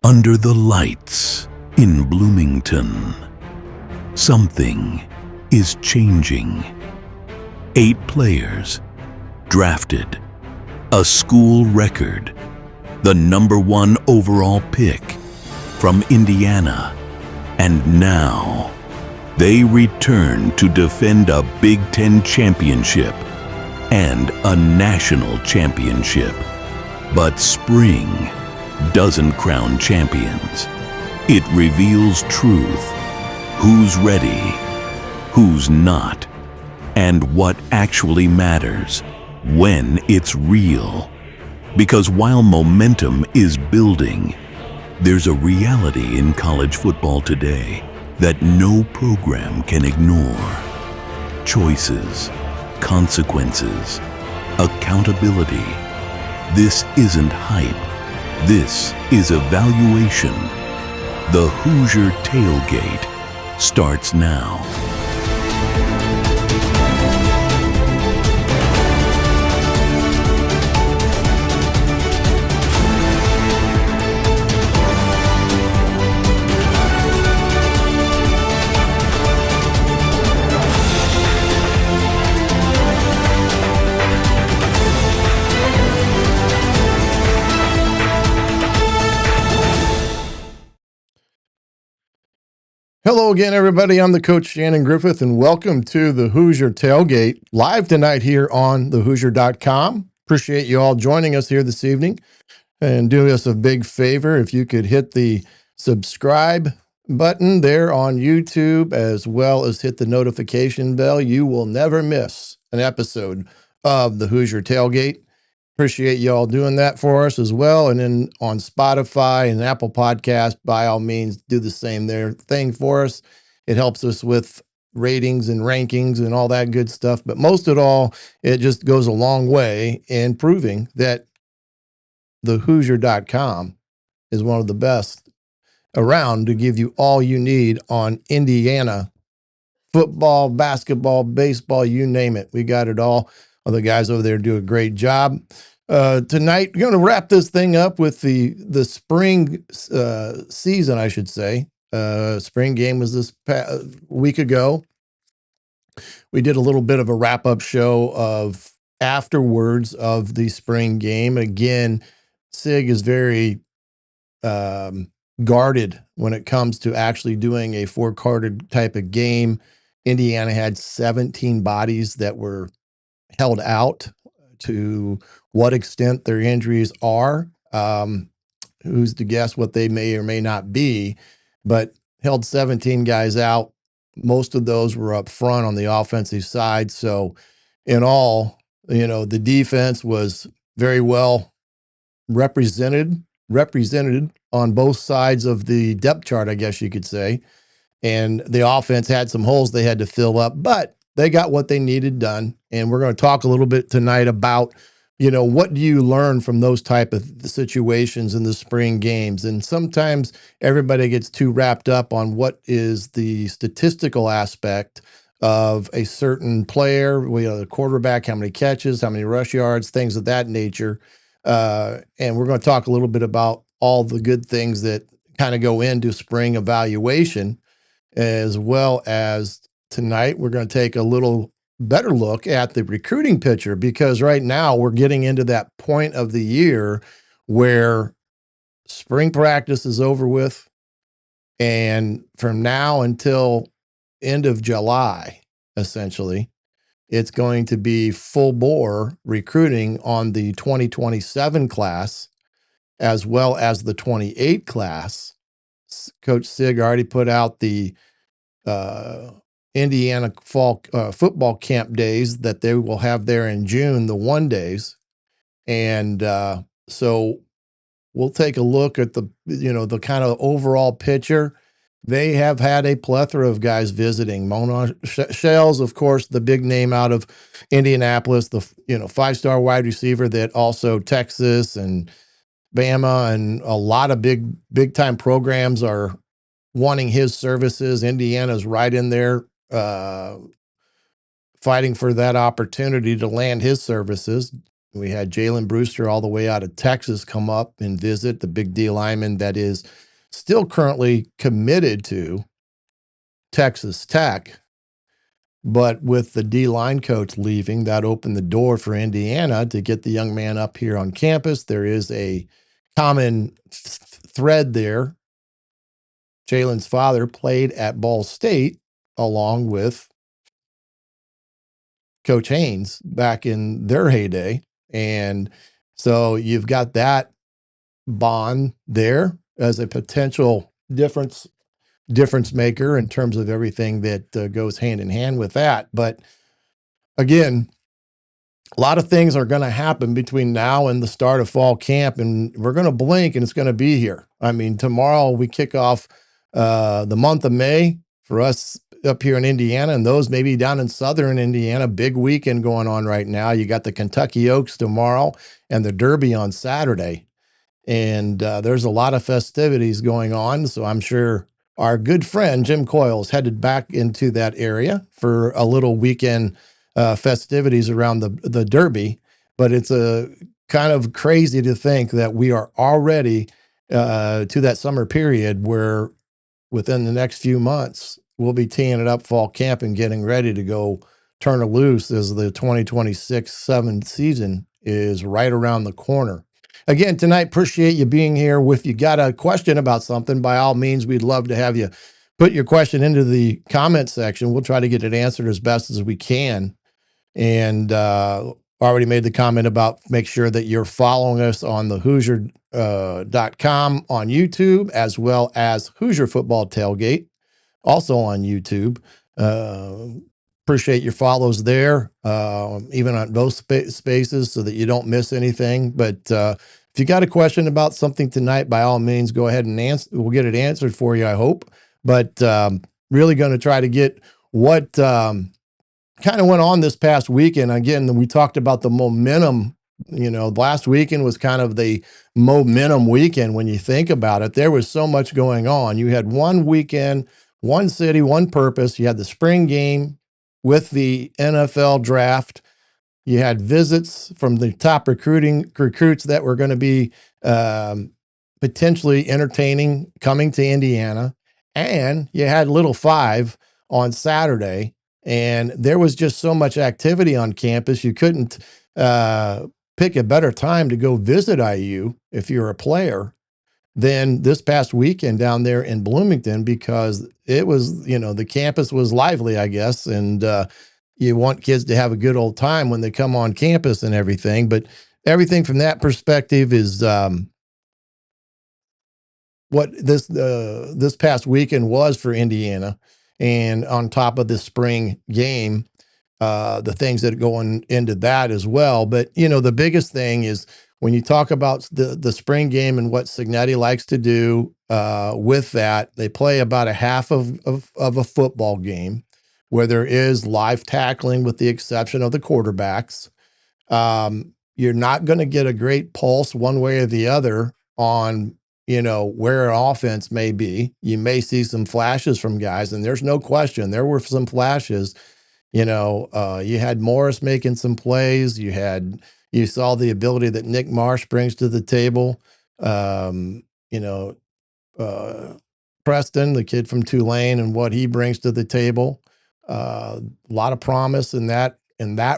Under the lights in Bloomington, something is changing. 8 players drafted, a school record, the #1 overall pick from Indiana, and now they return to defend a Big Ten championship and a national championship. But spring doesn't crown champions. It reveals truth. Who's ready, who's not, and what actually matters when it's real. Because while momentum is building, there's a reality in college football today that no program can ignore. Choices, consequences, accountability. This isn't hype. This is evaluation. The Hoosier Tailgate starts now. Hello again, everybody. I'm the Coach Shannon Griffith, and welcome to the Hoosier Tailgate, live tonight here on thehoosier.com. Appreciate you all joining us here this evening, and do us a big favor if you could hit the subscribe button there on YouTube, as well as hit the notification bell. You will never miss an episode of the Hoosier Tailgate. Appreciate you all doing that for us as well. And then on Spotify and Apple Podcast, by all means, do the same thing for us. It helps us with ratings and rankings and all that good stuff. But most of all, it just goes a long way in proving that the Hoosier.com is one of the best around to give you all you need on Indiana football, basketball, baseball, you name it. We got it all. All the guys over there do a great job. Tonight, we're going to wrap this thing up with the spring season, I should say. Spring game was this week ago. We did a little bit of a wrap-up show of afterwards of the spring game. Again, SIG is very guarded when it comes to actually doing a 4-carded type of game. Indiana had 17 bodies that were held out. To what extent their injuries are, who's to guess what they may or may not be, but held 17 guys out. Most of those were up front on the offensive side. So in all, the defense was very well represented on both sides of the depth chart, I guess you could say. And the offense had some holes they had to fill up, but they got what they needed done. And we're going to talk a little bit tonight about, what do you learn from those type of situations in the spring games? And sometimes everybody gets too wrapped up on what is the statistical aspect of a certain player, the quarterback, how many catches, how many rush yards, things of that nature. And we're going to talk a little bit about all the good things that kind of go into spring evaluation, as well as tonight we're going to take a little better look at the recruiting picture, because right now we're getting into that point of the year where spring practice is over with, and from now until end of July, essentially, it's going to be full bore recruiting on the 2027 class as well as the 28 class. Coach Sig already put out the Indiana fall football camp days that they will have there in June, the 1 days. And so we'll take a look at the kind of overall picture. They have had a plethora of guys visiting. Mona Shells, of course, the big name out of Indianapolis, the 5-star wide receiver that also Texas and Bama and a lot of big time programs are wanting his services. Indiana's right in there fighting for that opportunity to land his services. We had Jalen Brewster all the way out of Texas come up and visit, the big D lineman that is still currently committed to Texas Tech. But with the D line coach leaving, that opened the door for Indiana to get the young man up here on campus. There is a common thread there. Jalen's father played at Ball State along with Coach Haynes back in their heyday. And so you've got that bond there as a potential difference maker in terms of everything that goes hand in hand with that. But again, a lot of things are going to happen between now and the start of fall camp, and we're going to blink and it's going to be here. I mean, tomorrow we kick off the month of May for us up here in Indiana, and those maybe down in southern Indiana. Big weekend going on right now. You got the Kentucky Oaks tomorrow and the Derby on Saturday. And there's a lot of festivities going on. So I'm sure our good friend Jim Coyle is headed back into that area for a little weekend festivities around the Derby. But it's a kind of crazy to think that we are already to that summer period where within the next few months, we'll be teeing it up fall camp and getting ready to go turn it loose as the 2026-7 season is right around the corner. Again, tonight, appreciate you being here. If you got a question about something, by all means, we'd love to have you put your question into the comment section. We'll try to get it answered as best as we can. And already made the comment about make sure that you're following us on the Hoosier.com on YouTube, as well as Hoosier Football Tailgate, also on YouTube. Appreciate your follows there, even on those spaces so that you don't miss anything. But if you got a question about something tonight, by all means, go ahead and answer. We'll get it answered for you, I hope. But really going to try to get what kind of went on this past weekend. Again, we talked about the momentum. Last weekend was kind of the momentum weekend when you think about it. There was so much going on. You had one weekend, one city, one purpose. You had the spring game with the NFL draft. You had visits from the top recruits that were going to be potentially entertaining coming to Indiana. And you had Little Five on Saturday. And there was just so much activity on campus. You couldn't pick a better time to go visit IU if you're a player than this past weekend down there in Bloomington, because it was, the campus was lively, I guess. And you want kids to have a good old time when they come on campus and everything. But everything from that perspective is what this past weekend was for Indiana. And on top of the spring game, the things that go into that as well. But, the biggest thing is when you talk about the spring game and what Cignetti likes to do with that, they play about a half of a football game where there is live tackling with the exception of the quarterbacks. You're not going to get a great pulse one way or the other on where an offense may be. You may see some flashes from guys, and there's no question there were some flashes. You had Morris making some plays. You saw the ability that Nick Marsh brings to the table. Preston, the kid from Tulane, and what he brings to the table. A lot of promise in that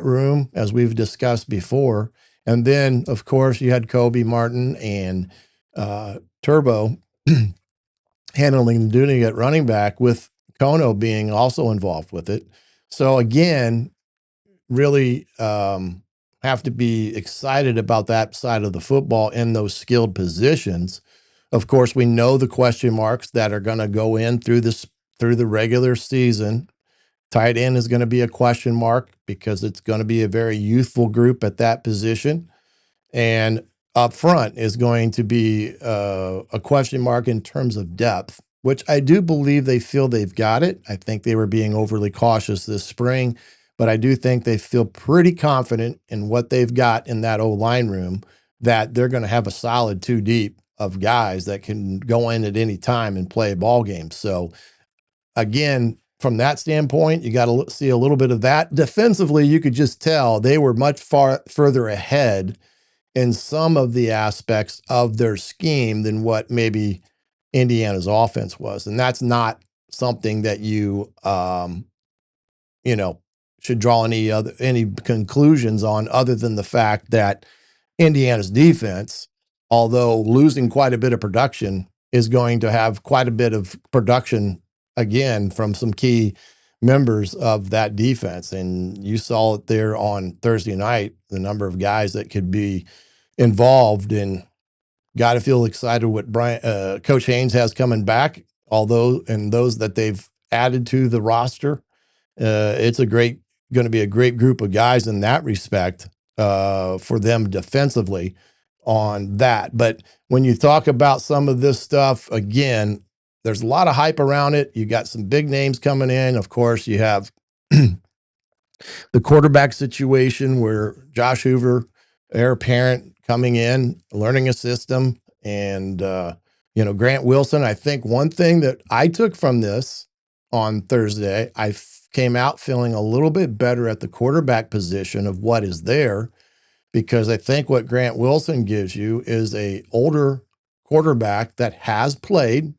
room, as we've discussed before. And then, of course, you had Khobie, Martin, and Turbo handling the duty at running back, with Kono being also involved with it. So again, really have to be excited about that side of the football in those skilled positions. Of course, we know the question marks that are going to go in through the regular season. Tight end is going to be a question mark because it's going to be a very youthful group at that position. And up front is going to be a question mark in terms of depth, which I do believe they feel they've got it. I think they were being overly cautious this spring, but I do think they feel pretty confident in what they've got in that O-line room, that they're going to have a solid two deep of guys that can go in at any time and play a ball game. So again, from that standpoint, you got to see a little bit of that. Defensively, you could just tell they were much further ahead in some of the aspects of their scheme than what maybe Indiana's offense was. And that's not something that you know, should draw any conclusions on, other than the fact that Indiana's defense, although losing quite a bit of production, is going to have quite a bit of production again from some key members of that defense. And you saw it there on Thursday night, the number of guys that could be involved, and got to feel excited what Coach Haynes has coming back, although, and those that they've added to the roster. It's going to be a great group of guys in that respect for them defensively on that. But when you talk about some of this stuff, again, there's a lot of hype around it. You got some big names coming in. Of course, you have the quarterback situation where Josh Hoover, heir apparent, coming in, learning a system, and Grant Wilson. I think one thing that I took from this on Thursday, I came out feeling a little bit better at the quarterback position of what is there, because I think what Grant Wilson gives you is a older quarterback that has played.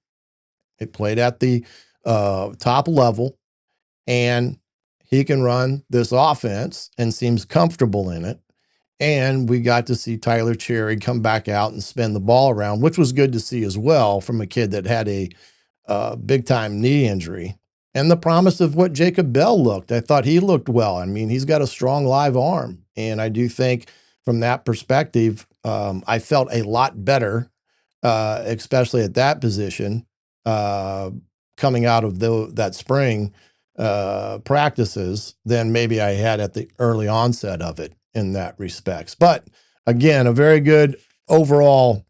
It played at the top level, and he can run this offense and seems comfortable in it. And we got to see Tyler Cherry come back out and spin the ball around, which was good to see as well from a kid that had a big time knee injury. And the promise of what Jacob Bell looked. I thought he looked well. I mean, he's got a strong live arm. And I do think from that perspective, I felt a lot better, especially at that position, coming out of that spring practices than maybe I had at the early onset of it in that respects. But again, a very good overall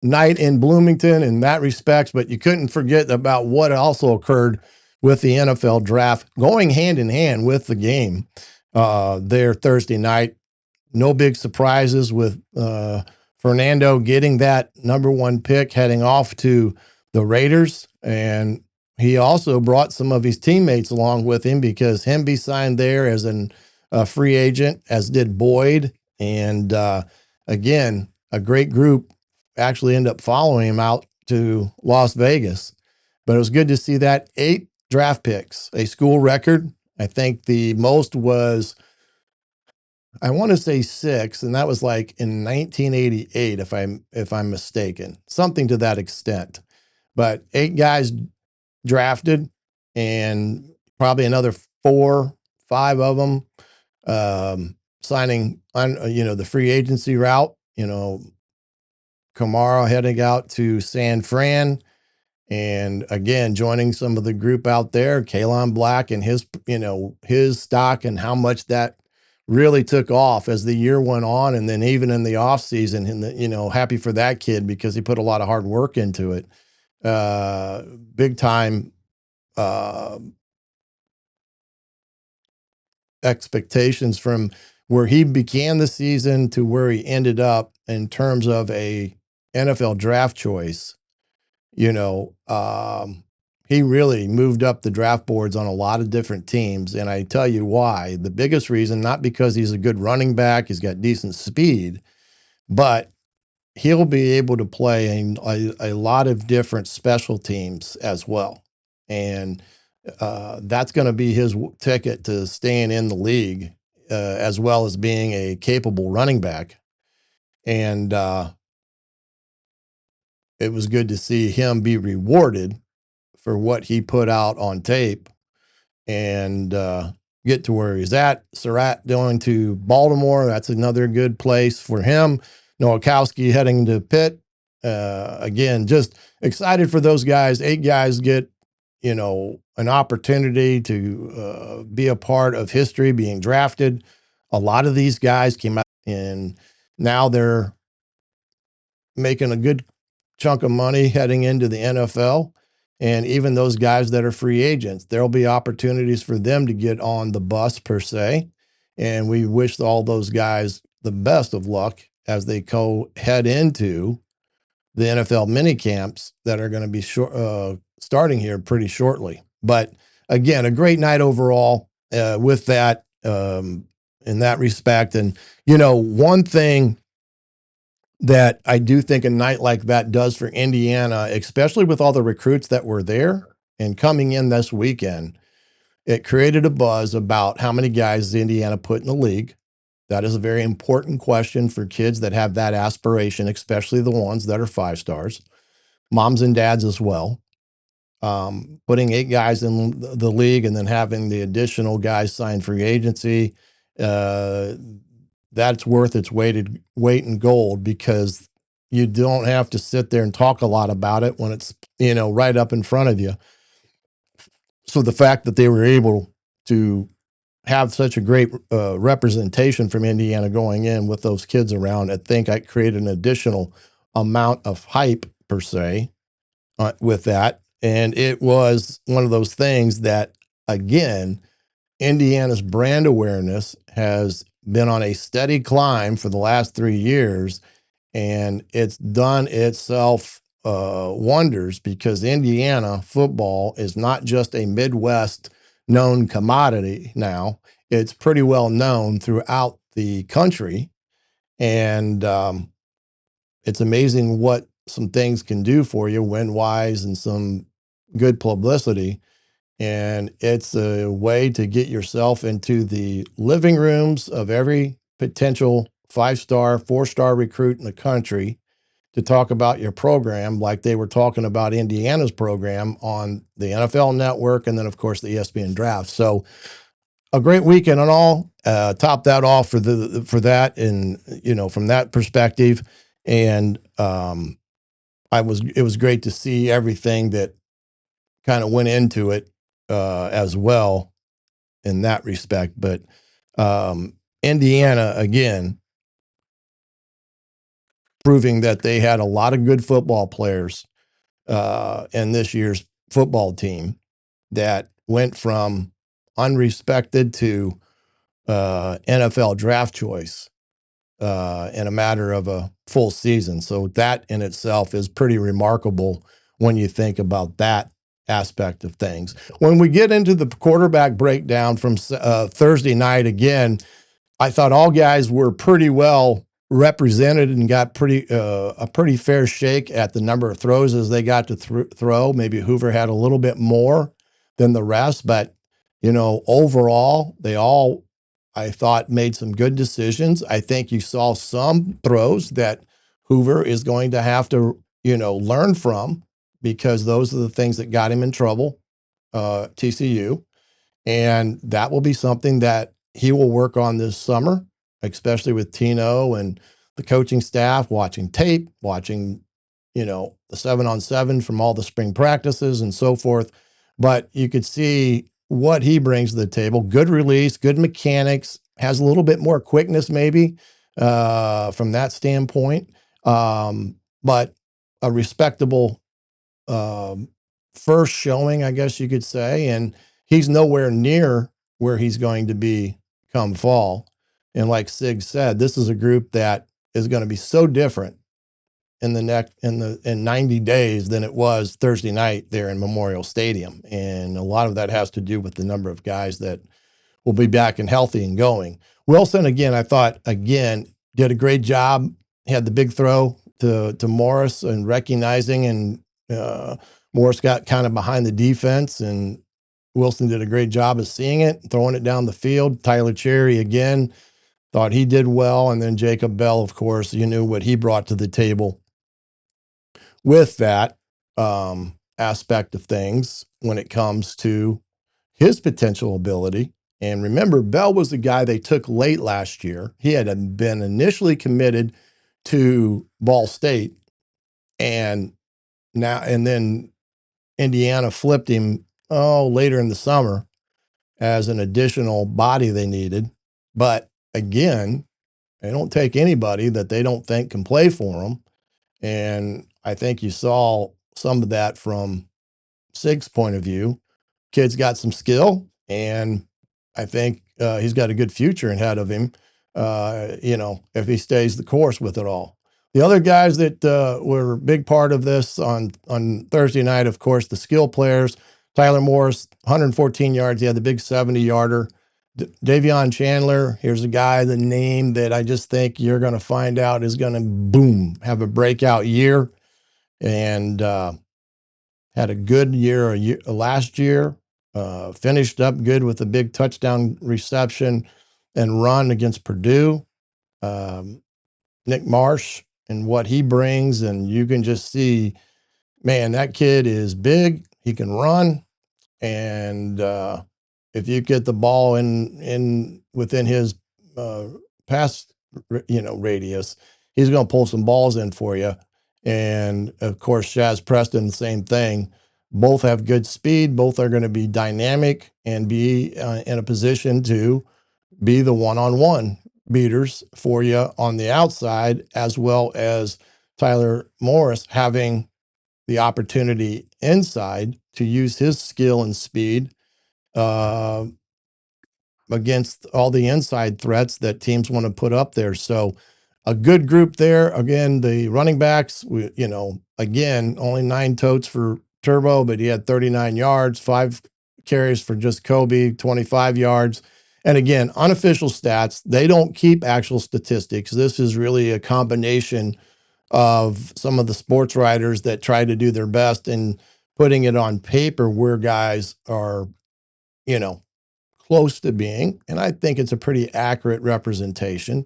night in Bloomington in that respects, but you couldn't forget about what also occurred with the NFL draft going hand in hand with the game there Thursday night. No big surprises with Fernando getting that number 1 pick, heading off to the Raiders. And he also brought some of his teammates along with him, because Hemby signed there as a free agent, as did Boyd. And again, a great group actually ended up following him out to Las Vegas. But it was good to see that 8 draft picks, a school record. I think the most was, I want to say 6, and that was like in 1988, if I'm mistaken, something to that extent. But 8 guys drafted, and probably another 4, 5 of them signing on, the free agency route. Kamara heading out to San Fran, and again joining some of the group out there. Kalon Black and his stock, and how much that really took off as the year went on, and then even in the off season. And happy for that kid, because he put a lot of hard work into it. Big time expectations from where he began the season to where he ended up in terms of a NFL draft choice. He really moved up the draft boards on a lot of different teams. And I tell you why. The biggest reason, not because he's a good running back, he's got decent speed, but he'll be able to play a lot of different special teams as well. And that's going to be his ticket to staying in the league, as well as being a capable running back. And it was good to see him be rewarded for what he put out on tape, and get to where he's at. Surratt going to Baltimore. That's another good place for him. Nowakowski heading to Pitt. Again, just excited for those guys. 8 guys get, an opportunity to be a part of history, being drafted. A lot of these guys came out, and now they're making a good chunk of money heading into the NFL. And even those guys that are free agents, there'll be opportunities for them to get on the bus per se. And we wish all those guys the best of luck as they head into the NFL mini camps that are going to be starting here pretty shortly. But again, a great night overall with that in that respect. And, one thing that I do think a night like that does for Indiana, especially with all the recruits that were there and coming in this weekend, it created a buzz about how many guys Indiana put in the league. That is a very important question for kids that have that aspiration, especially the ones that are 5 stars, moms and dads as well. Putting 8 guys in the league and then having the additional guys sign free agency, that's worth its weight in gold, because you don't have to sit there and talk a lot about it when it's, right up in front of you. So the fact that they were able to have such a great representation from Indiana going in with those kids around, I think I created an additional amount of hype per se with that. And it was one of those things that, again, Indiana's brand awareness has been on a steady climb for the last 3 years, and it's done itself wonders, because Indiana football is not just a Midwest known commodity now. It's pretty well known throughout the country. And it's amazing what some things can do for you win wise and some good publicity. And it's a way to get yourself into the living rooms of every potential 5-star, 4-star recruit in the country to talk about your program, like they were talking about Indiana's program on the NFL Network, and then, of course, the ESPN Draft. So a great weekend and all. Top that off for that, and from that perspective. And it was great to see everything that kind of went into it as well in that respect. But Indiana, again, proving that they had a lot of good football players in this year's football team that went from unrespected to NFL draft choice in a matter of a full season. So that in itself is pretty remarkable when you think about that aspect of things. When we get into the quarterback breakdown from Thursday night, again, I thought all guys were pretty well represented and got a pretty fair shake at the number of throws as they got to throw. Maybe Hoover had a little bit more than the rest, but overall, they all, I thought, made some good decisions. I think you saw some throws that Hoover is going to have to, learn from, because those are the things that got him in trouble, TCU. And that will be something that he will work on this summer, especially with Tino and the coaching staff, watching tape, watching, the 7-on-7 from all the spring practices and so forth. But you could see what he brings to the table. Good release, good mechanics, has a little bit more quickness maybe from that standpoint. But a respectable first showing, I guess you could say. And he's nowhere near where he's going to be come fall. And like Sig said, this is a group that is going to be so different in 90 days than it was Thursday night there in Memorial Stadium. And a lot of that has to do with the number of guys that will be back and healthy and going. Wilson, again, I thought, did a great job. He had the big throw to Morris and recognizing, and Morris got kind of behind the defense, and Wilson did a great job of seeing it, throwing it down the field. Tyler Cherry, again, thought he did well. And then Jacob Bell, of course, you knew what he brought to the table with that aspect of things when it comes to his potential ability. And remember, Bell was the guy they took late last year. He had been initially committed to Ball State, and then Indiana flipped him later in the summer as an additional body they needed. But again, they don't take anybody that they don't think can play for them. And I think you saw some of that from Sig's point of view. Kid's got some skill, and I think he's got a good future ahead of him, if he stays the course with it all. The other guys that were a big part of this on Thursday night, of course, the skill players. Tyler Morris, 114 yards. He had the big 70-yarder. Davion Chandler, here's a guy, the name that I just think you're going to find out is going to, boom, have a breakout year. And had a good year, last year. Finished up good with a big touchdown reception and run against Purdue. Nick Marsh and what he brings, and you can just see, man, that kid is big. He can run, and if you get the ball in within his pass, radius, he's going to pull some balls in for you. And of course, Shaz Preston, same thing. Both have good speed. Both are going to be dynamic and be in a position to be the one-on-one beaters for you on the outside, as well as Tyler Morris having the opportunity inside to use his skill and speed against all the inside threats that teams want to put up there. So a good group there. Again, the running backs, again, only 9 totes for Turbo, but he had 39 yards, 5 carries for just Khobie, 25 yards. And again, unofficial stats, they don't keep actual statistics. This is really a combination of some of the sports writers that try to do their best in putting it on paper where guys are, close to being. And I think it's a pretty accurate representation.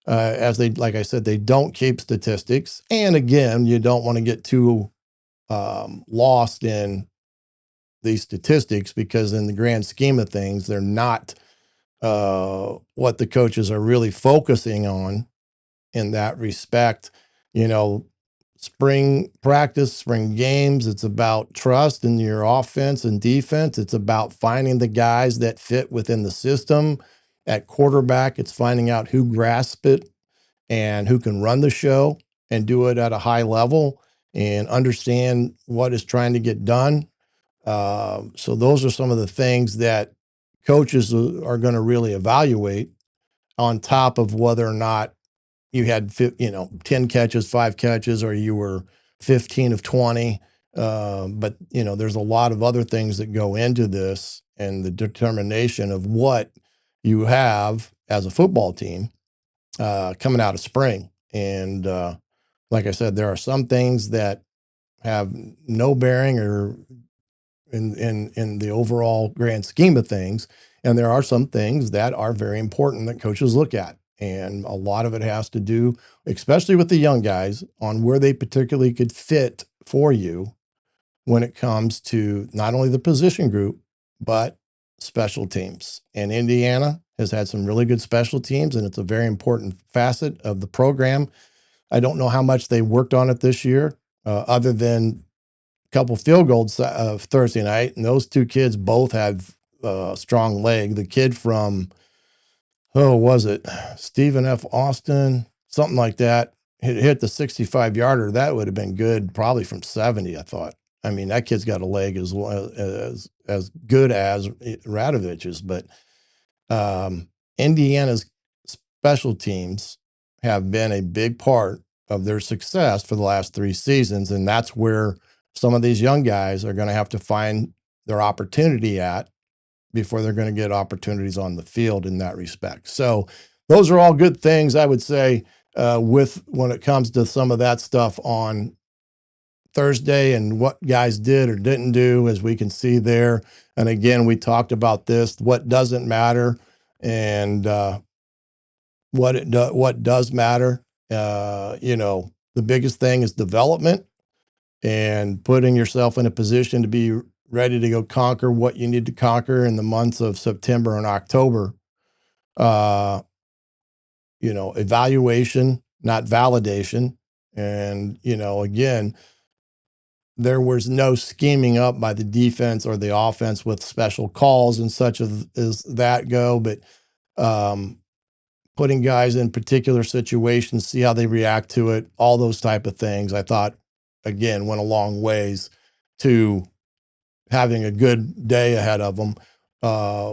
As they, like I said, they don't keep statistics. And again, you don't want to get too lost in these statistics, because in the grand scheme of things, they're not what the coaches are really focusing on in that respect. Spring practice, spring games, it's about trust in your offense and defense. It's about finding the guys that fit within the system. At quarterback, it's finding out who grasps it and who can run the show and do it at a high level and understand what is trying to get done. So those are some of the things that coaches are going to really evaluate, on top of whether or not you had 10 catches, 5 catches, or you were 15 of 20. But there's a lot of other things that go into this, and the determination of what you have as a football team coming out of spring. And like I said, there are some things that have no bearing or in the overall grand scheme of things. And there are some things that are very important that coaches look at. And a lot of it has to do, especially with the young guys, on where they particularly could fit for you when it comes to not only the position group, but special teams. And Indiana has had some really good special teams, and it's a very important facet of the program. I don't know how much they worked on it this year, other than couple field goals Thursday night, and those 2 kids both had a strong leg. The kid from, was it Stephen F. Austin, something like that, hit the 65-yarder. That would have been good, probably from 70. I thought. I mean, that kid's got a leg as well as good as Radovich's. But Indiana's special teams have been a big part of their success for the last 3 seasons, and that's where some of these young guys are going to have to find their opportunity at before they're going to get opportunities on the field in that respect. So those are all good things, I would say, with when it comes to some of that stuff on Thursday and what guys did or didn't do, as we can see there. And again, we talked about this, what doesn't matter and what does matter. The biggest thing is development and putting yourself in a position to be ready to go conquer what you need to conquer in the months of September and October. Evaluation, not validation. And, again, there was no scheming up by the defense or the offense with special calls and such as that go, but putting guys in particular situations, see how they react to it, all those type of things, I thought, again, went a long ways to having a good day ahead of them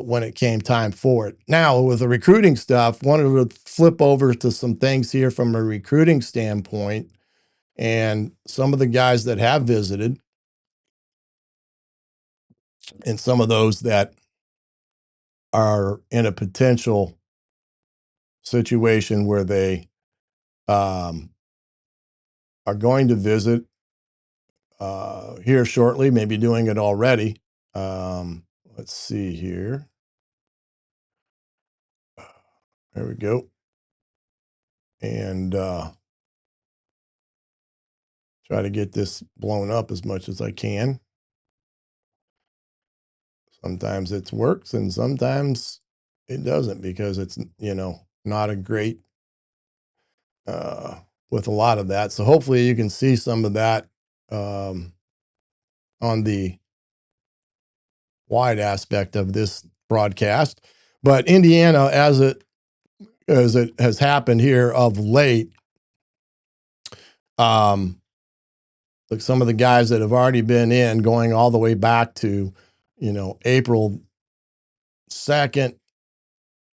when it came time for it. Now, with the recruiting stuff, wanted to flip over to some things here from a recruiting standpoint, and some of the guys that have visited. and some of those that are in a potential situation where they are going to visit here shortly, maybe doing it already. Let's see here. There we go. And try to get this blown up as much as I can. Sometimes it works and sometimes it doesn't because it's, not a great with a lot of that. So hopefully you can see some of that on the wide aspect of this broadcast. But Indiana, as it has happened here of late, like some of the guys that have already been in, going all the way back to, April 2nd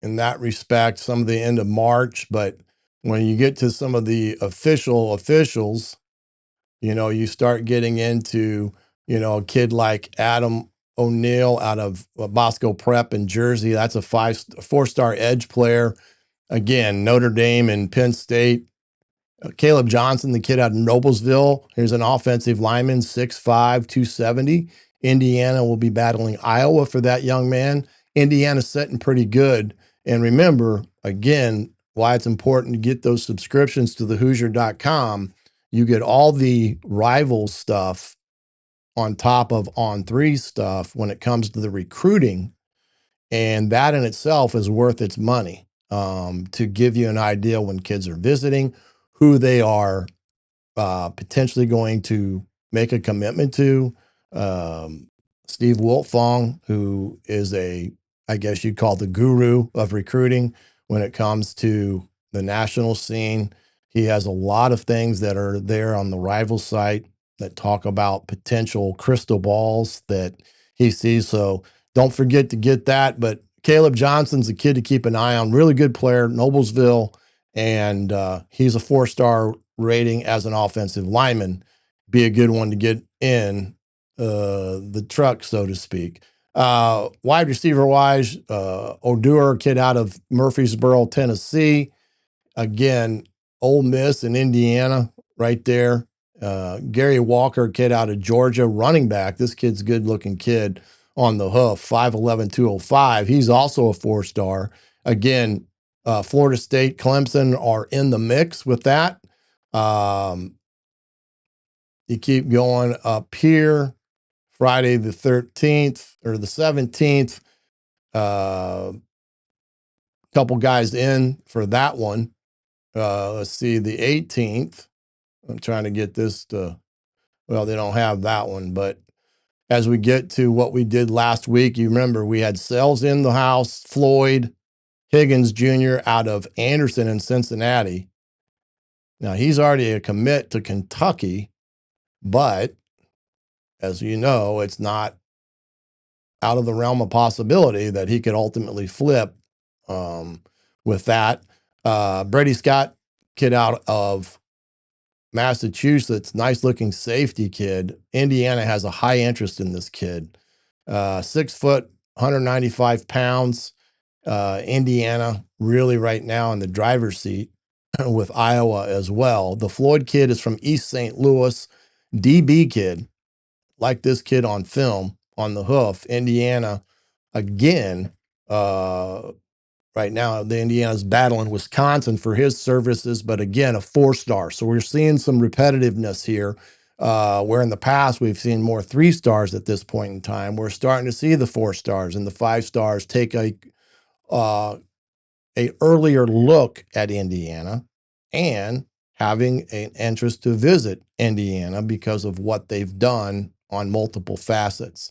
in that respect, some of the end of March. But when you get to some of the officials, you start getting into, a kid like Adam O'Neill out of Bosco Prep in Jersey. That's a 4-star edge player. Again, Notre Dame and Penn State. Caleb Johnson, the kid out of Noblesville. Here's an offensive lineman, 6'5", 270. Indiana will be battling Iowa for that young man. Indiana's sitting pretty good. And remember, again, why it's important to get those subscriptions to thehoosier.com. You get all the rival stuff on top of On3 stuff when it comes to the recruiting. And that in itself is worth its money to give you an idea when kids are visiting, who they are potentially going to make a commitment to. Steve Wiltfong, who is I guess you'd call the guru of recruiting when it comes to the national scene. He has a lot of things that are there on the rival site that talk about potential crystal balls that he sees. So don't forget to get that. But Caleb Johnson's a kid to keep an eye on. Really good player, Noblesville, and he's a 4-star rating as an offensive lineman. Be a good one to get in the truck, so to speak. Wide receiver wise, Odor, kid out of Murfreesboro, Tennessee. Again, Ole Miss and Indiana right there. Gary Walker, kid out of Georgia, running back. This kid's a good looking kid on the hoof, 5'11", 205. He's also a 4-star. Again, Florida State, Clemson are in the mix with that. You keep going up here. Friday the 13th or the 17th, couple guys in for that one. Let's see, the 18th. I'm trying to get this well, they don't have that one, but as we get to what we did last week, you remember we had Sells in the house, Floyd Higgins Jr. out of Anderson in Cincinnati. Now, he's already a commit to Kentucky, but as you know, it's not out of the realm of possibility that he could ultimately flip with that. Brady Scott, kid out of Massachusetts, nice looking safety kid. Indiana has a high interest in this kid. 6 foot, 195 pounds. Indiana really right now in the driver's seat with Iowa as well. The Floyd kid is from East St. Louis. DB kid, like this kid on film on the hoof. Indiana, again, right now, the Indiana's battling Wisconsin for his services, but again, a 4-star. So we're seeing some repetitiveness here, where in the past we've seen more 3-stars at this point in time. We're starting to see the 4-stars and the 5-stars take a earlier look at Indiana and having an interest to visit Indiana because of what they've done on multiple facets.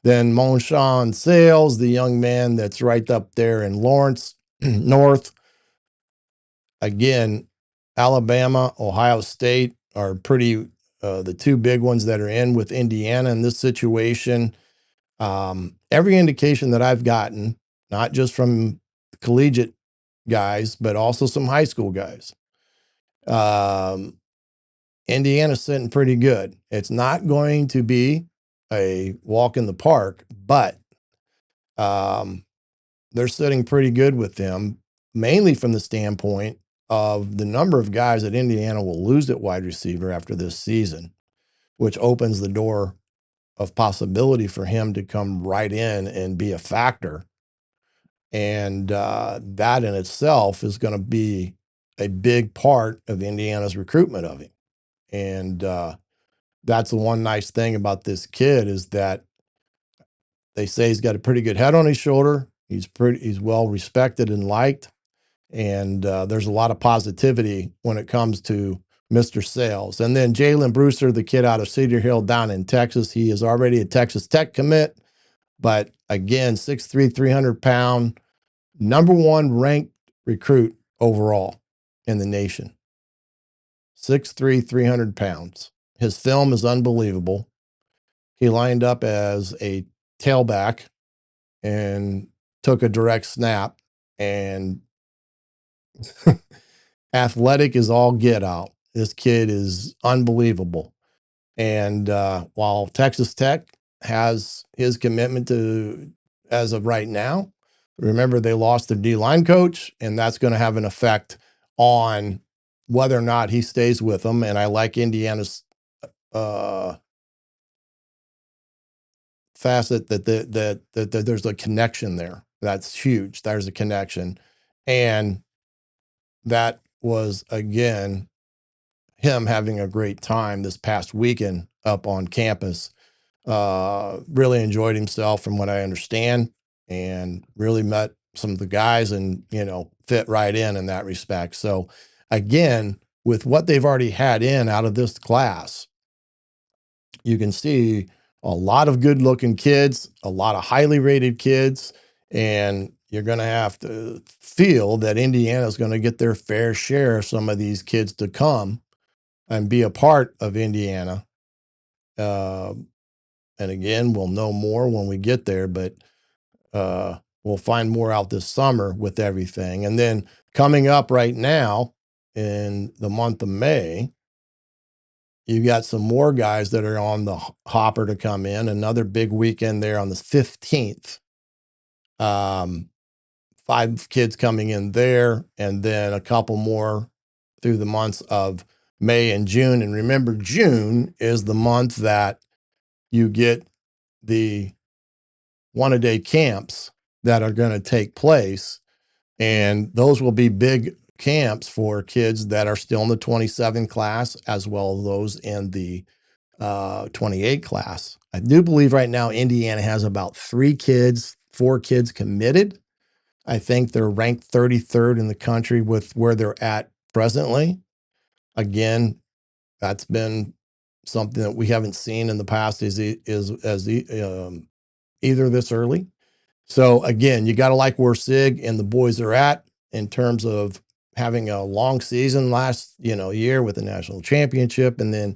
Then Monshawn Sales, the young man that's right up there in Lawrence North. Again, Alabama, Ohio State are pretty the two big ones that are in with Indiana in this situation. Every indication that I've gotten, not just from collegiate guys, but also some high school guys, Indiana's sitting pretty good. It's not going to be a walk in the park, but they're sitting pretty good with them, mainly from the standpoint of the number of guys that Indiana will lose at wide receiver after this season, which opens the door of possibility for him to come right in and be a factor. And that in itself is going to be a big part of Indiana's recruitment of him. And that's the one nice thing about this kid is that they say he's got a pretty good head on his shoulder. He's well respected and liked. And there's a lot of positivity when it comes to Mr. Sales. And then Jalen Brewster, the kid out of Cedar Hill down in Texas, he is already a Texas Tech commit. But again, 6'3", 300-pound, number one ranked recruit overall in the nation. 6'3", 300 pounds. His film is unbelievable. He lined up as a tailback and took a direct snap, and athletic is all get out. This kid is unbelievable. And while Texas Tech has his commitment to, as of right now, remember they lost their D-line coach, and that's going to have an effect on whether or not he stays with them. And I like Indiana's facet that there's a connection there. That's huge. There's a connection. And that was, again, him having a great time this past weekend up on campus. Really enjoyed himself from what I understand, and really met some of the guys and, fit right in that respect. So again, with what they've already had in out of this class, you can see a lot of good looking kids, a lot of highly rated kids, and you're going to have to feel that Indiana is going to get their fair share of some of these kids to come and be a part of Indiana. And again, we'll know more when we get there, but we'll find more out this summer with everything. And then coming up right now in the month of May, you got some more guys that are on the hopper to come in. Another big weekend there on the 15th. 5 kids coming in there, and then a couple more through the months of May and June. And remember, June is the month that you get the one-a-day camps that are going to take place. And those will be big camps for kids that are still in the 27 class, as well as those in the 28 class. I do believe right now Indiana has about 4 kids committed. I think they're ranked 33rd in the country with where they're at presently. Again, that's been something that we haven't seen in the past either this early. So again, you got to like where SIG and the boys are at in terms of having a long season last year with the national championship, and then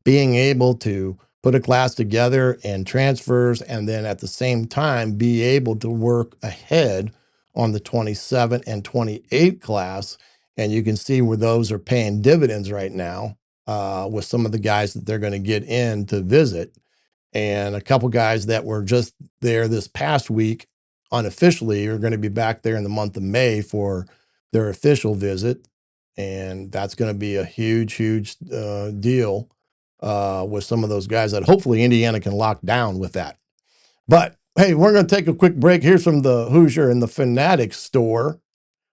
being able to put a class together and transfers, and then at the same time be able to work ahead on the 27 and 28 class. And you can see where those are paying dividends right now with some of the guys that they're going to get in to visit. And a couple guys that were just there this past week unofficially are going to be back there in the month of May for their official visit. And that's going to be a huge deal with some of those guys that hopefully Indiana can lock down with that. But hey, we're going to take a quick break. Here's from the Hoosier and the Fanatics store.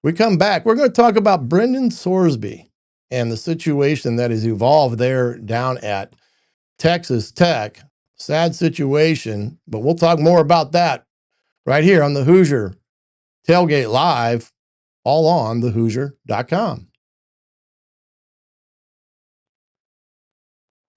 We come back, we're going to talk about Brendan Sorsby and the situation that has evolved there down at Texas Tech. Sad situation, but we'll talk more about that right here on the Hoosier Tailgate Live, all on thehoosier.com.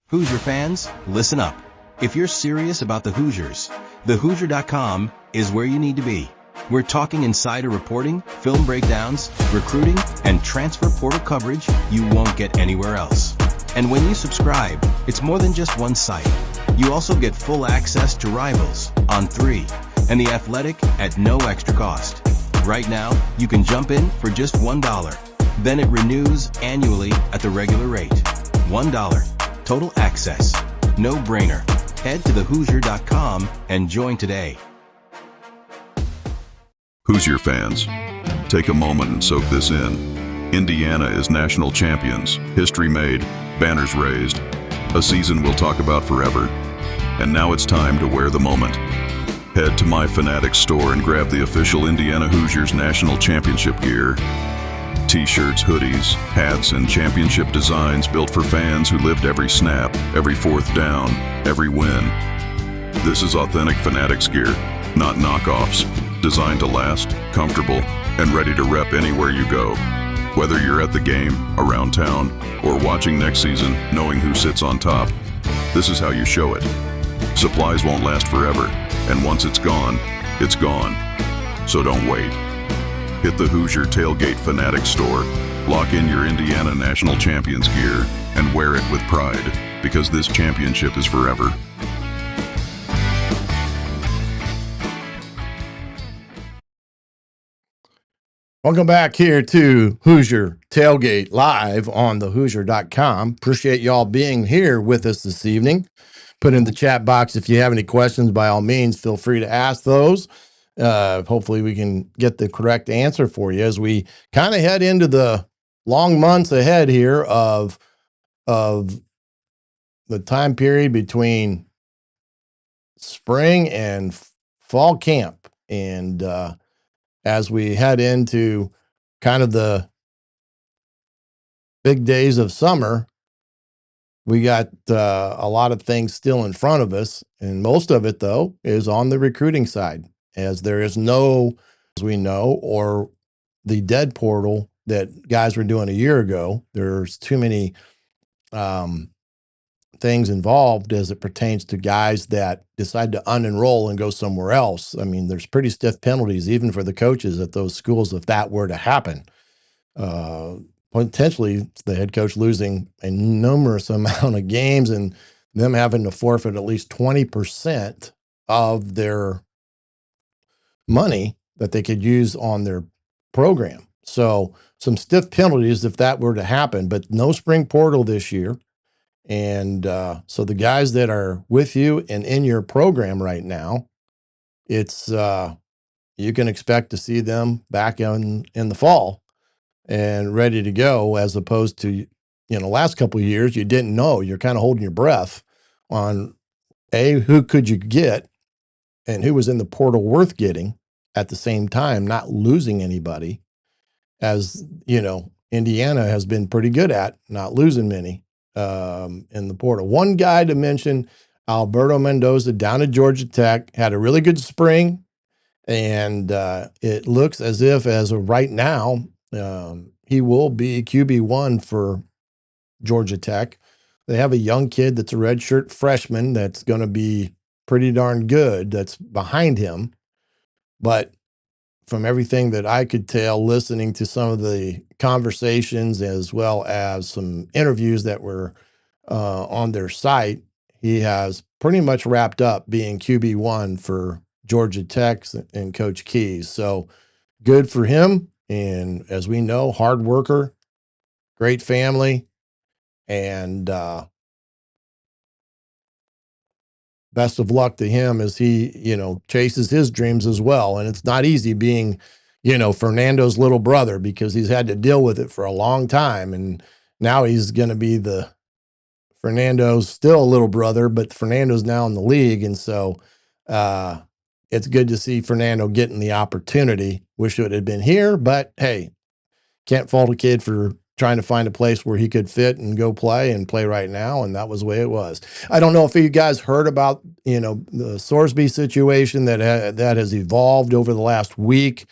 Hoosier fans, listen up. If you're serious about the Hoosiers, thehoosier.com is where you need to be. We're talking insider reporting, film breakdowns, recruiting, and transfer portal coverage you won't get anywhere else. And when you subscribe, it's more than just one site. You also get full access to Rivals, On3, and The Athletic at no extra cost. Right now, you can jump in for just $1. Then it renews annually at the regular rate. $1. Total access. No brainer. Head to thehoosier.com and join today. Hoosier fans, take a moment and soak this in. Indiana is national champions, history made, banners raised, a season we'll talk about forever. And now it's time to wear the moment. Head to My Fanatics store and grab the official Indiana Hoosiers national championship gear. T-shirts, hoodies, hats, and championship designs built for fans who lived every snap, every fourth down, every win. This is authentic Fanatics gear, not knockoffs. Designed to last, comfortable, and ready to rep anywhere you go. Whether you're at the game, around town, or watching next season, knowing who sits on top, this is how you show it. Supplies won't last forever, and once it's gone, it's gone. So don't wait. Hit the Hoosier Tailgate Fanatics store, lock in your Indiana National Champions gear, and wear it with pride, because this championship is forever. Welcome back here to Hoosier Tailgate live on thehoosier.com. Appreciate y'all being here with us this evening. Put in the chat box if you have any questions. By all means, feel free to ask those. Hopefully we can get the correct answer for you as we kind of head into the long months ahead here of the time period between spring and fall camp. And as we head into kind of the big days of summer, we got a lot of things still in front of us. And most of it, though, is on the recruiting side, as there is no, as we know, or the dead portal that guys were doing a year ago. There's too many things involved as it pertains to guys that decide to unenroll and go somewhere else. I mean, there's pretty stiff penalties even for the coaches at those schools if that were to happen. Potentially the head coach losing a numerous amount of games and them having to forfeit at least 20% of their money that they could use on their program. So some stiff penalties if that were to happen, but no spring portal this year. And so the guys that are with you and in your program right now, it's you can expect to see them back in the fall and ready to go, as opposed to, last couple of years, you didn't know. You're kind of holding your breath on who could you get and who was in the portal worth getting at the same time, not losing anybody, as Indiana has been pretty good at not losing many in the portal. One guy to mention, Alberto Mendoza down at Georgia Tech, had a really good spring, and it looks as if, as of right now, he will be QB1 for Georgia Tech. They have a young kid that's a redshirt freshman that's going to be pretty darn good that's behind him. But from everything that I could tell, listening to some of the conversations as well as some interviews that were on their site, he has pretty much wrapped up being QB1 for Georgia Tech and Coach Keys. So good for him. And as we know, hard worker, great family, and best of luck to him as he, chases his dreams as well. And it's not easy being, Fernando's little brother, because he's had to deal with it for a long time. And now he's going to be Fernando's still a little brother, but Fernando's now in the league. And so it's good to see Fernando getting the opportunity. Wish it had been here, but hey, can't fault a kid for trying to find a place where he could fit and go play right now. And that was the way it was. I don't know if you guys heard about, the Sorsby situation that has evolved over the last week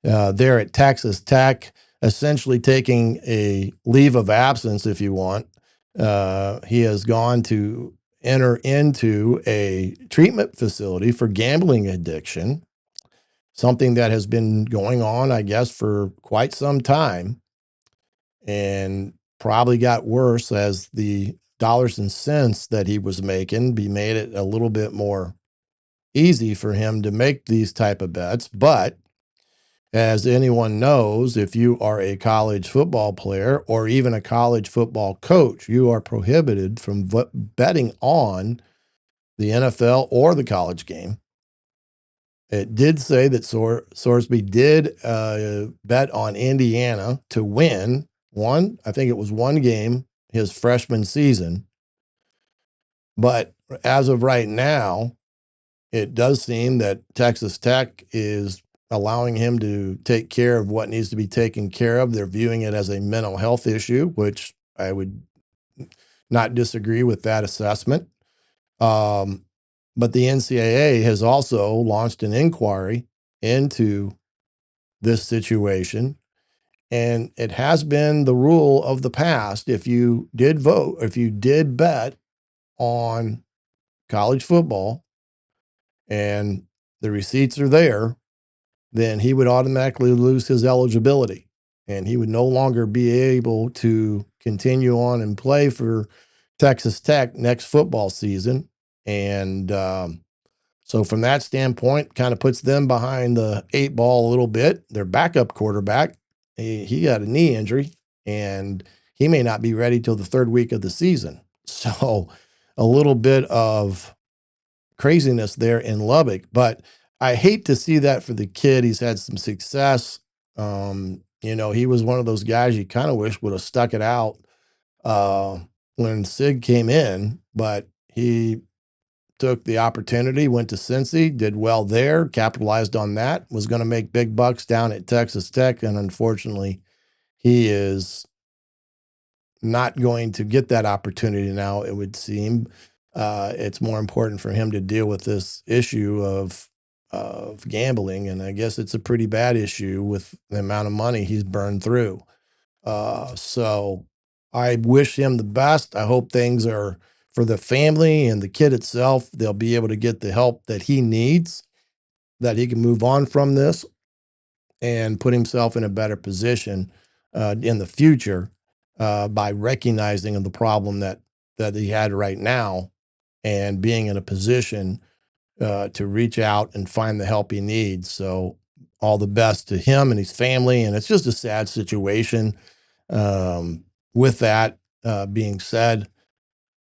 there at Texas Tech, essentially taking a leave of absence, if you want. He has gone to enter into a treatment facility for gambling addiction, something that has been going on, I guess, for quite some time, and probably got worse as the dollars and cents that he was making made it a little bit more easy for him to make these type of bets. But as anyone knows, if you are a college football player or even a college football coach, you are prohibited from betting on the NFL or the college game. It did say that Sorsby did bet on Indiana to win I think it was one game his freshman season. But as of right now, it does seem that Texas Tech is allowing him to take care of what needs to be taken care of. They're viewing it as a mental health issue, which I would not disagree with that assessment. But the NCAA has also launched an inquiry into this situation. And it has been the rule of the past. If you did bet on college football and the receipts are there, then he would automatically lose his eligibility and he would no longer be able to continue on and play for Texas Tech next football season. And so from that standpoint, kind of puts them behind the 8 ball a little bit. Their backup quarterback, he got a knee injury and he may not be ready till the 3rd week of the season. So a little bit of craziness there in Lubbock, but I hate to see that for the kid. He's had some success. He was one of those guys you kind of wish would have stuck it out when Sig came in, but he took the opportunity, went to Cincy, did well there, capitalized on that, was going to make big bucks down at Texas Tech, and unfortunately, he is not going to get that opportunity now, it would seem. It's more important for him to deal with this issue of gambling, and I guess it's a pretty bad issue with the amount of money he's burned through. So I wish him the best. I hope things are, for the family and the kid itself, they'll be able to get the help that he needs, that he can move on from this and put himself in a better position in the future by recognizing the problem that he had right now and being in a position to reach out and find the help he needs. So all the best to him and his family. And it's just a sad situation. With that being said,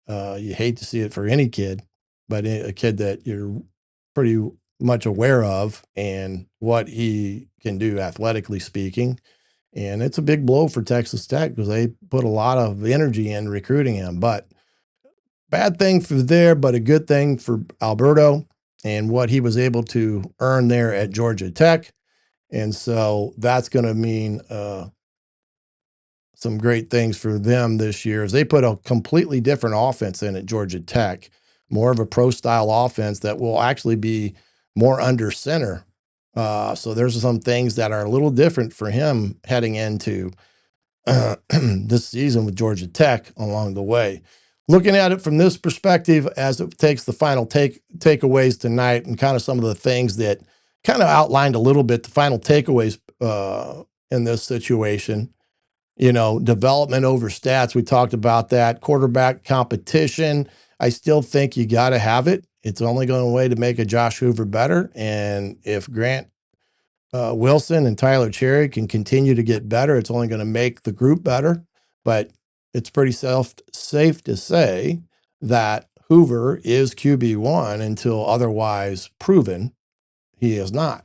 you hate to see it for any kid, but a kid that you're pretty much aware of and what he can do athletically speaking. And it's a big blow for Texas Tech because they put a lot of energy in recruiting him. But bad thing for there, but a good thing for Alberto and what he was able to earn there at Georgia Tech. And so that's going to mean some great things for them this year as they put a completely different offense in at Georgia Tech, more of a pro style offense that will actually be more under center. So there's some things that are a little different for him heading into this season with Georgia Tech along the way. Looking at it from this perspective, as it takes the final takeaways tonight and kind of some of the things that kind of outlined a little bit, the final takeaways in this situation. Development over stats. We talked about that. Quarterback competition. I still think you got to have it. It's only going a way to make a Josh Hoover better. And if Grant Wilson and Tyler Cherry can continue to get better, it's only going to make the group better. But it's pretty safe to say that Hoover is QB1 until otherwise proven he is not.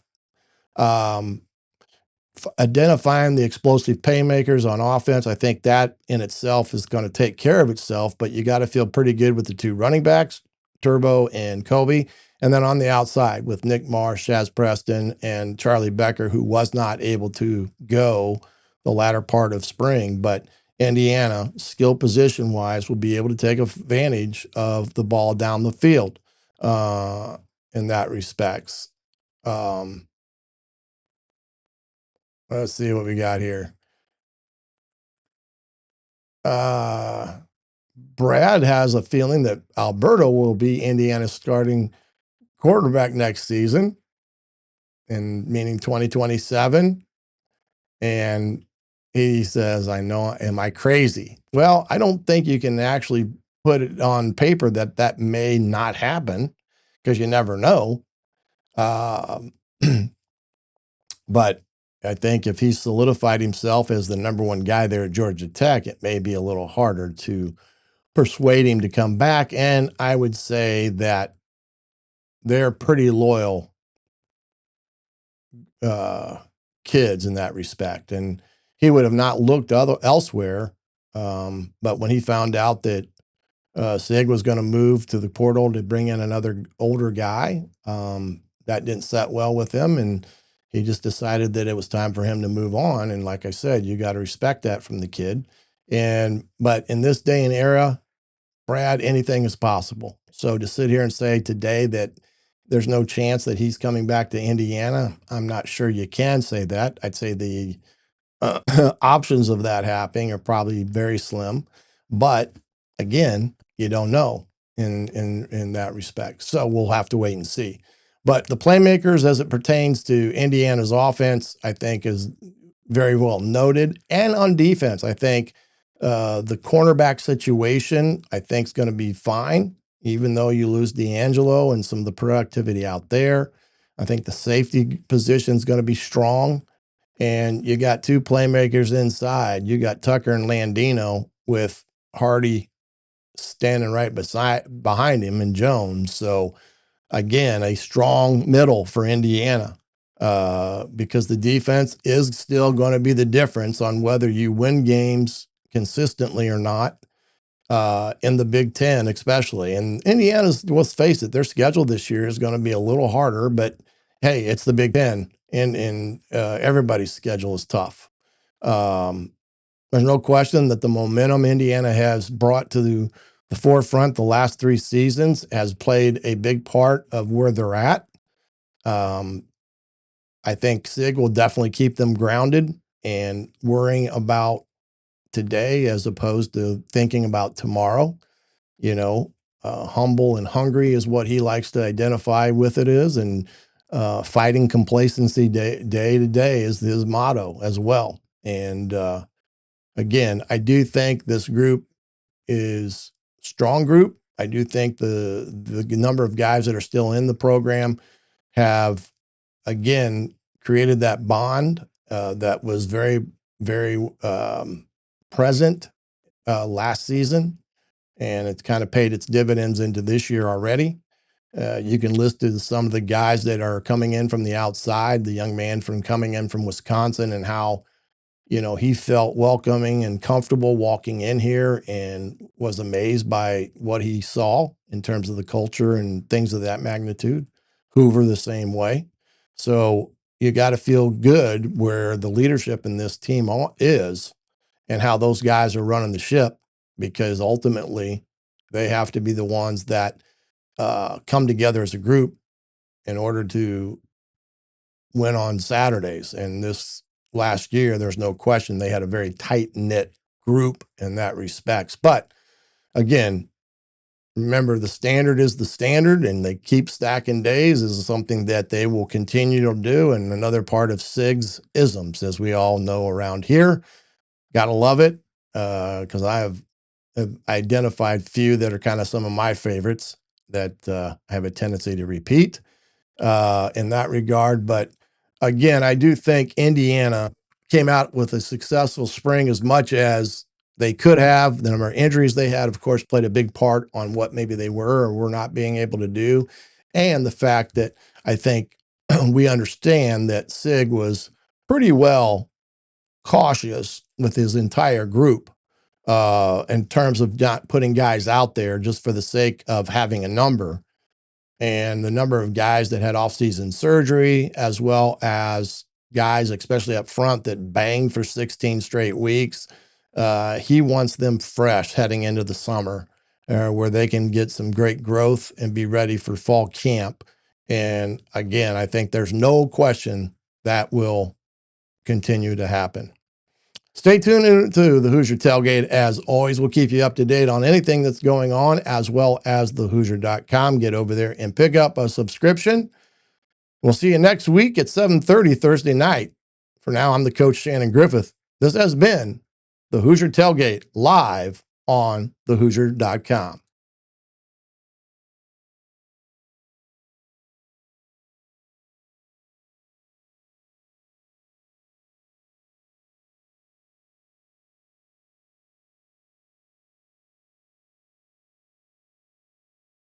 Identifying the explosive playmakers on offense, I think that in itself is going to take care of itself, but you got to feel pretty good with the 2 running backs, Turbo and Khobie. And then on the outside with Nick Marsh, Shaz Preston, and Charlie Becker, who was not able to go the latter part of spring. But Indiana, skill position-wise, will be able to take advantage of the ball down the field in that respects. Let's see what we got here. Brad has a feeling that Alberto will be Indiana's starting quarterback next season, and meaning 2027. And he says, I know, am I crazy? Well, I don't think you can actually put it on paper that may not happen because you never know. But I think if he solidified himself as the number 1 guy there at Georgia Tech, it may be a little harder to persuade him to come back. And I would say that they're pretty loyal kids in that respect. And he would have not looked elsewhere. But when he found out that Sig was going to move to the portal to bring in another older guy, that didn't set well with him. And he just decided that it was time for him to move on. And like I said, you got to respect that from the kid. But in this day and era, Brad, anything is possible. So to sit here and say today that there's no chance that he's coming back to Indiana, I'm not sure you can say that. I'd say the options of that happening are probably very slim. But again, you don't know in that respect. So we'll have to wait and see. But the playmakers, as it pertains to Indiana's offense, I think is very well noted. And on defense, I think the cornerback situation, I think, is going to be fine, even though you lose D'Angelo and some of the productivity out there. I think the safety position is going to be strong. And you got two playmakers inside. You got Tucker and Landino with Hardy standing right behind him and Jones. So again, a strong middle for Indiana because the defense is still going to be the difference on whether you win games consistently or not in the Big Ten, especially. And Indiana's, let's face it, their schedule this year is going to be a little harder, but hey, it's the Big Ten, and everybody's schedule is tough. There's no question that the momentum Indiana has brought to the forefront the last 3 seasons has played a big part of where they're at. I think Sig will definitely keep them grounded and worrying about today as opposed to thinking about tomorrow. Humble and hungry is what he likes to identify with it is, and fighting complacency day to day is his motto as well. And again, I do think this group is a strong group. I do think the number of guys that are still in the program have, again, created that bond that was very, very present last season, and it's kind of paid its dividends into this year already. You can list some of the guys that are coming in from the outside, the young man coming in from Wisconsin, and how, he felt welcoming and comfortable walking in here and was amazed by what he saw in terms of the culture and things of that magnitude. Hoover the same way. So you got to feel good where the leadership in this team is and how those guys are running the ship, because ultimately they have to be the ones that come together as a group in order to win on Saturdays. And this last year, there's no question they had a very tight-knit group in that respects. But again, remember, the standard is the standard, and they keep stacking days is something that they will continue to do. And another part of Sig's isms, as we all know around here. Gotta love it, because I have identified few that are kind of some of my favorites that I have a tendency to repeat in that regard. But again, I do think Indiana came out with a successful spring as much as they could have. The number of injuries they had, of course, played a big part on what maybe they were or were not being able to do. And the fact that I think we understand that Sig was pretty well cautious with his entire group in terms of not putting guys out there just for the sake of having a number. And the number of guys that had off-season surgery, as well as guys, especially up front, that banged for 16 straight weeks. He wants them fresh heading into the summer where they can get some great growth and be ready for fall camp. And again, I think there's no question that will continue to happen. Stay tuned to the Hoosier Tailgate. As always, we'll keep you up to date on anything that's going on, as well as thehoosier.com. Get over there and pick up a subscription. We'll see you next week at 7:30 Thursday night. For now, I'm the coach, Shannon Griffith. This has been the Hoosier Tailgate live on thehoosier.com.